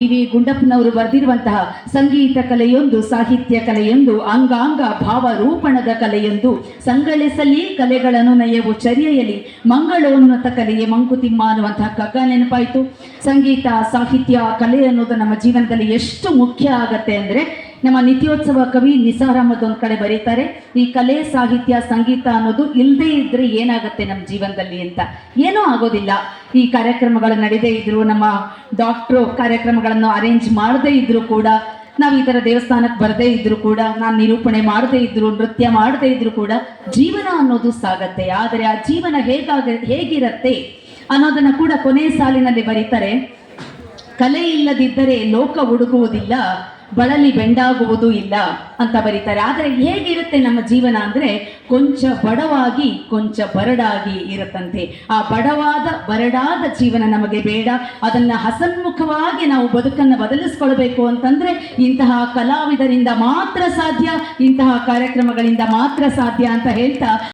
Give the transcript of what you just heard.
V ಗುಂಡಪ್ಪನವರು ಬರೆದಿರುವಂತಹ ಸಂಗೀತ ಕಲೆಯೊಂದು, ಸಾಹಿತ್ಯ ಕಲೆಯೊಂದು, ಅಂಗಾಂಗ ಭಾವರೂಪಣದ ಕಲೆಯೊಂದು, ಸಂಗಳಿಸಲಿ ಕಲೆಗಳನ್ನು ನಯವು ಚರ್ಯೆಯಲಿ ಮಂಗಳೋನ್ನತ ಕಲೆಯೇ ಮಂಕುತಿಮ್ಮ ಅನ್ನುವಂತಹ ಕಗ್ಗ ನೆನಪಾಯಿತು. ಸಂಗೀತ, ಸಾಹಿತ್ಯ, ಕಲೆ ಅನ್ನೋದು ನಮ್ಮ ಜೀವನದಲ್ಲಿ ಎಷ್ಟು ಮುಖ್ಯ ಆಗತ್ತೆ ಅಂದರೆ, ನಮ್ಮ ನಿತ್ಯೋತ್ಸವ ಕವಿ ನಿಸಾರ್ ಅಹಮದ್ ಒಂದು ಕಡೆ ಬರೀತಾರೆ, ಈ ಕಲೆ, ಸಾಹಿತ್ಯ, ಸಂಗೀತ ಅನ್ನೋದು ಇಲ್ಲದೇ ಇದ್ರೆ ಏನಾಗುತ್ತೆ ನಮ್ಮ ಜೀವನದಲ್ಲಿ ಅಂತ. ಏನೂ ಆಗೋದಿಲ್ಲ. ಈ ಕಾರ್ಯಕ್ರಮಗಳು ನಡೆದೇ ಇದ್ರು, ನಮ್ಮ ಡಾಕ್ಟ್ರು ಕಾರ್ಯಕ್ರಮಗಳನ್ನು ಅರೇಂಜ್ ಮಾಡದೇ ಇದ್ರು ಕೂಡ, ನಾವು ಈ ಥರ ದೇವಸ್ಥಾನಕ್ಕೆ ಬರದೇ ಇದ್ರು ಕೂಡ, ನಾನು ನಿರೂಪಣೆ ಮಾಡದೇ ಇದ್ರು, ನೃತ್ಯ ಮಾಡದೇ ಇದ್ರು ಕೂಡ ಜೀವನ ಅನ್ನೋದು ಸಾಗತ್ತೆ. ಆದರೆ ಆ ಜೀವನ ಹೇಗಿರತ್ತೆ ಅನ್ನೋದನ್ನು ಕೂಡ ಕೊನೆ ಸಾಲಿನಲ್ಲಿ ಬರೀತಾರೆ. ಕಲೆ ಇಲ್ಲದಿದ್ದರೆ ಲೋಕ ಹುಡುಗುವುದಿಲ್ಲ, ಬಳಲಿ ಬೆಂಡಾಗುವುದು ಇಲ್ಲ ಅಂತ ಬರೀತಾರೆ. ಆದರೆ ಹೇಗಿರುತ್ತೆ ನಮ್ಮ ಜೀವನ ಅಂದರೆ, ಕೊಂಚ ಬಡವಾಗಿ ಕೊಂಚ ಬರಡಾಗಿ ಇರುತ್ತಂತೆ. ಆ ಬರಡಾದ ಜೀವನ ನಮಗೆ ಬೇಡ. ಅದನ್ನು ಹಸನ್ಮುಖವಾಗಿ ನಾವು ಬದುಕನ್ನು ಬದಲಿಸ್ಕೊಳ್ಬೇಕು ಅಂತಂದರೆ ಇಂತಹ ಕಲಾವಿದರಿಂದ ಮಾತ್ರ ಸಾಧ್ಯ, ಇಂತಹ ಕಾರ್ಯಕ್ರಮಗಳಿಂದ ಮಾತ್ರ ಸಾಧ್ಯ ಅಂತ ಹೇಳ್ತಾ